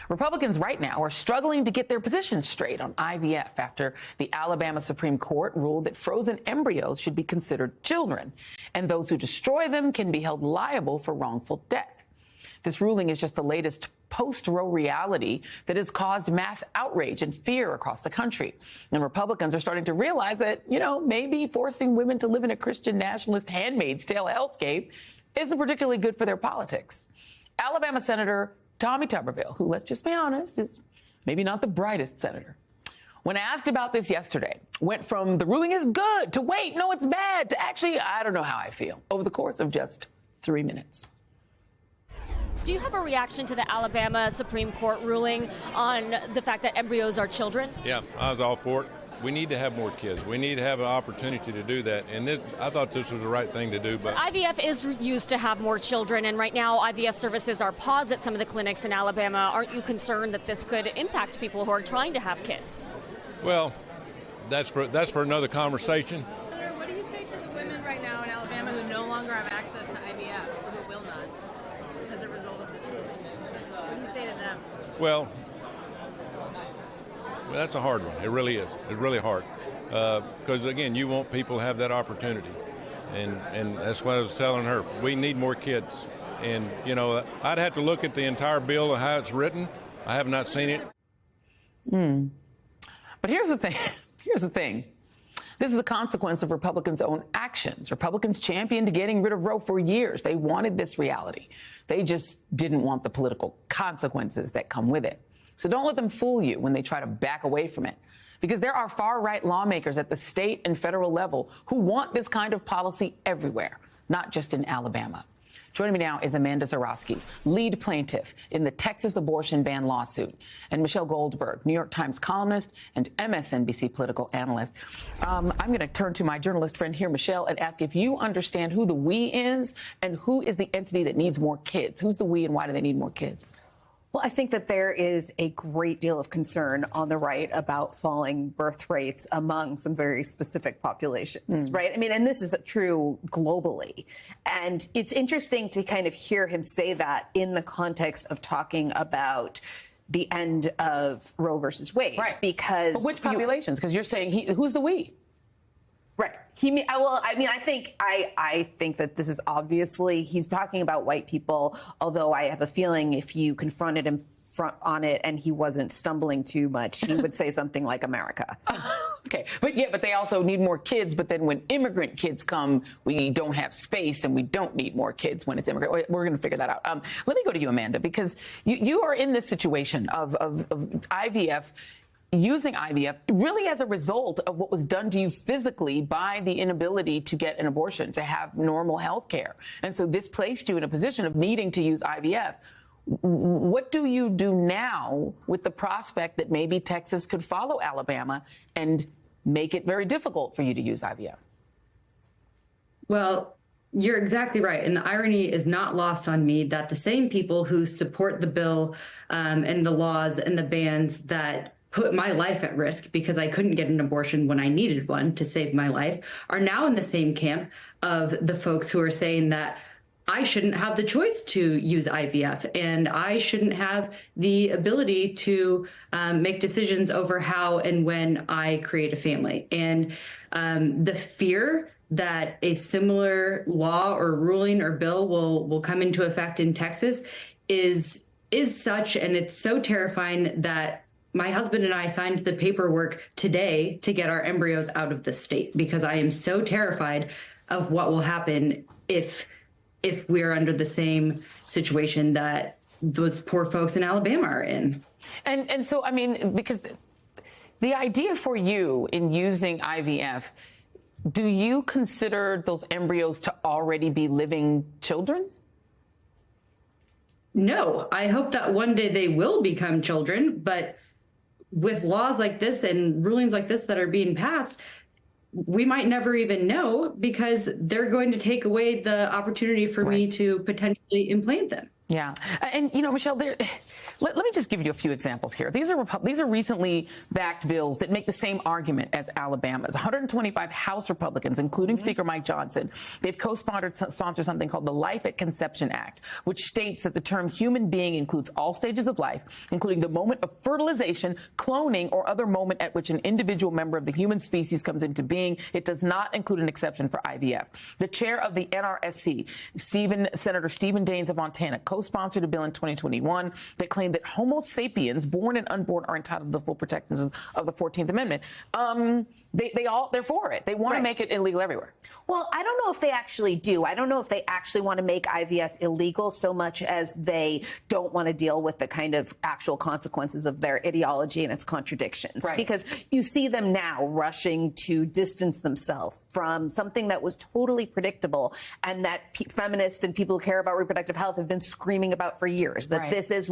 Republicans right now are struggling to get their position straight on IVF after the Alabama Supreme Court ruled that frozen embryos should be considered children, and those who destroy them can be held liable for wrongful death. This ruling is just the latest post-Roe reality that has caused mass outrage and fear across the country. And Republicans are starting to realize that, maybe forcing women to live in a Christian nationalist Handmaid's Tale hellscape isn't particularly good for their politics. Alabama Senator Tommy Tuberville, who, let's just be honest, is maybe not the brightest senator, when asked about this yesterday, went from the ruling is good to wait, no, it's bad, to actually, I don't know how I feel, over the course of just 3 minutes. Do you have a reaction to the Alabama Supreme Court ruling on the fact that embryos are children? Yeah, I was all for it. We need to have more kids. We need to have an opportunity to do that. And I thought this was the right thing to do. But IVF is used to have more children, and right now IVF services are paused at some of the clinics in Alabama. Aren't you concerned that this could impact people who are trying to have kids? Well, that's for another conversation. Senator, what do you say to the women right now in Alabama who no longer have access to IVF, or who will not, as a result of this ruling? What do you say to them? Well, that's a hard one. It really is. It's really hard. Because, again, you want people to have that opportunity. And that's what I was telling her. We need more kids. And, I'd have to look at the entire bill and how it's written. I have not seen it. But here's the thing. Here's the thing. This is the consequence of Republicans' own actions. Republicans championed getting rid of Roe for years. They wanted this reality. They just didn't want the political consequences that come with it. So don't let them fool you when they try to back away from it, because there are far-right lawmakers at the state and federal level who want this kind of policy everywhere, not just in Alabama. Joining me now is Amanda Zurawski, lead plaintiff in the Texas abortion ban lawsuit, and Michelle Goldberg, New York Times columnist and MSNBC political analyst. I'm going to turn to my journalist friend here, Michelle, and ask if you understand who the we is and who is the entity that needs more kids. Who's the we and why do they need more kids? Well, I think that there is a great deal of concern on the right about falling birth rates among some very specific populations, right? I mean, and this is true globally. And it's interesting to kind of hear him say that in the context of talking about the end of Roe versus Wade. Right. Because but which populations? Because you're saying who's the we? Right. I think that this is obviously, he's talking about white people, although I have a feeling if you confronted him on it and he wasn't stumbling too much, he would say something like America. Okay. But they also need more kids. But then when immigrant kids come, we don't have space and we don't need more kids when it's immigrant. We're going to figure that out. Let me go to you, Amanda, because you are in this situation of IVF, using IVF really as a result of what was done to you physically by the inability to get an abortion, to have normal health care. And so this placed you in a position of needing to use IVF. What do you do now with the prospect that maybe Texas could follow Alabama and make it very difficult for you to use IVF? Well, you're exactly right. And the irony is not lost on me that the same people who support the bill and the laws and the bans that put my life at risk because I couldn't get an abortion when I needed one to save my life are now in the same camp of the folks who are saying that I shouldn't have the choice to use IVF and I shouldn't have the ability to make decisions over how and when I create a family. And the fear that a similar law or ruling or bill will come into effect in Texas is such, and it's so terrifying that my husband and I signed the paperwork today to get our embryos out of the state because I am so terrified of what will happen if we're under the same situation that those poor folks in Alabama are in. And so, I mean, because the idea for you in using IVF, do you consider those embryos to already be living children? No, I hope that one day they will become children, but with laws like this and rulings like this that are being passed, we might never even know because they're going to take away the opportunity for me to potentially implant them. Yeah. And, you know, Michelle, let me just give you a few examples here. These are recently backed bills that make the same argument as Alabama's. 125 House Republicans, including Speaker Mike Johnson, they've co-sponsored something called the Life at Conception Act, which states that the term human being includes all stages of life, including the moment of fertilization, cloning, or other moment at which an individual member of the human species comes into being. It does not include an exception for IVF. The chair of the NRSC, Senator Stephen Daines of Montana, co-sponsored a bill in 2021 that claimed that Homo sapiens, born and unborn, are entitled to the full protections of the 14th Amendment. They're for it. They want to make it illegal everywhere. Well, I don't know if they actually do. I don't know if they actually want to make IVF illegal so much as they don't want to deal with the kind of actual consequences of their ideology and its contradictions. Right. Because you see them now rushing to distance themselves from something that was totally predictable and that feminists and people who care about reproductive health have been screaming about for years. That this is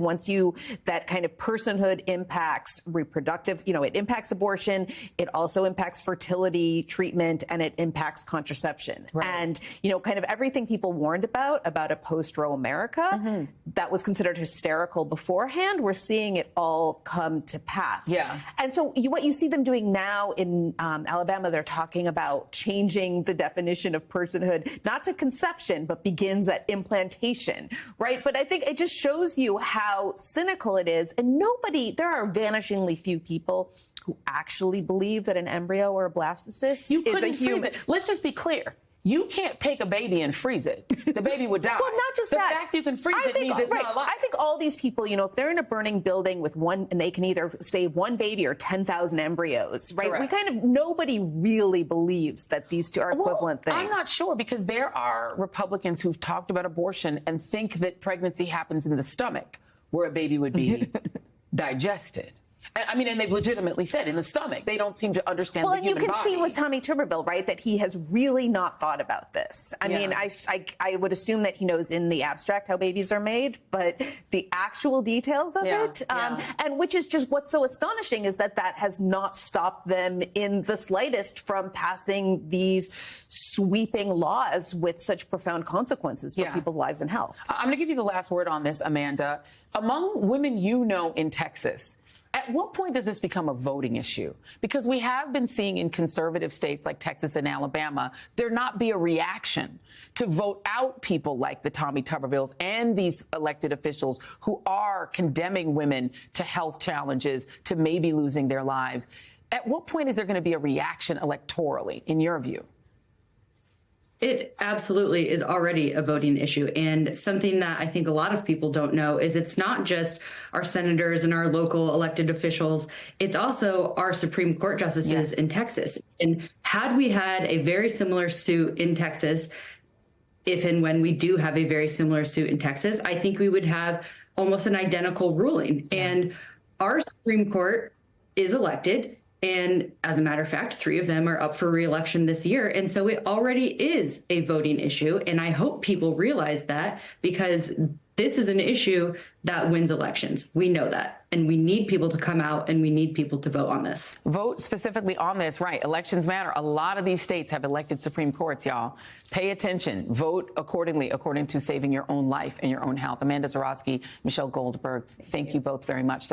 that kind of personhood impacts reproductive, it impacts abortion. It also impacts fertility treatment, and it impacts contraception. Right. And, kind of everything people warned about a post-Roe America that was considered hysterical beforehand, we're seeing it all come to pass. Yeah. And so what you see them doing now in Alabama, they're talking about changing the definition of personhood, not to conception, but begins at implantation, right? But I think it just shows you how cynical it is. And there are vanishingly few people who actually believe that an embryo or a blastocyst is a human. Freeze it. Let's just be clear. You can't take a baby and freeze it. The baby would die. Well, not just the that. The fact you can freeze it means it's not alive. I think all these people, if they're in a burning building with one, and they can either save one baby or 10,000 embryos, right? Correct. Nobody really believes that these two are equivalent things. I'm not sure, because there are Republicans who've talked about abortion and think that pregnancy happens in the stomach, where a baby would be digested. And they've legitimately said in the stomach. They don't seem to understand the human body. Well, and you can see with Tommy Tuberville, right, that he has really not thought about this. I mean, I would assume that he knows in the abstract how babies are made, but the actual details of it, and which is just what's so astonishing is that has not stopped them in the slightest from passing these sweeping laws with such profound consequences for people's lives and health. I'm going to give you the last word on this, Amanda. Among women in Texas, at what point does this become a voting issue? Because we have been seeing in conservative states like Texas and Alabama, there not be a reaction to vote out people like the Tommy Tubervilles and these elected officials who are condemning women to health challenges, to maybe losing their lives. At what point is there going to be a reaction electorally, in your view? It absolutely is already a voting issue. And something that I think a lot of people don't know is it's not just our senators and our local elected officials. It's also our Supreme Court justices in Texas. And had we had a very similar suit in Texas, if and when we do have a very similar suit in Texas, I think we would have almost an identical ruling. And our Supreme Court is elected. And as a matter of fact, 3 of them are up for re-election this year. And so it already is a voting issue. And I hope people realize that, because this is an issue that wins elections. We know that. And we need people to come out, and we need people to vote on this. Vote specifically on this, right? Elections matter. A lot of these states have elected Supreme Courts, y'all. Pay attention. Vote accordingly, according to saving your own life and your own health. Amanda Zurawski, Michelle Goldberg, thank you both very much.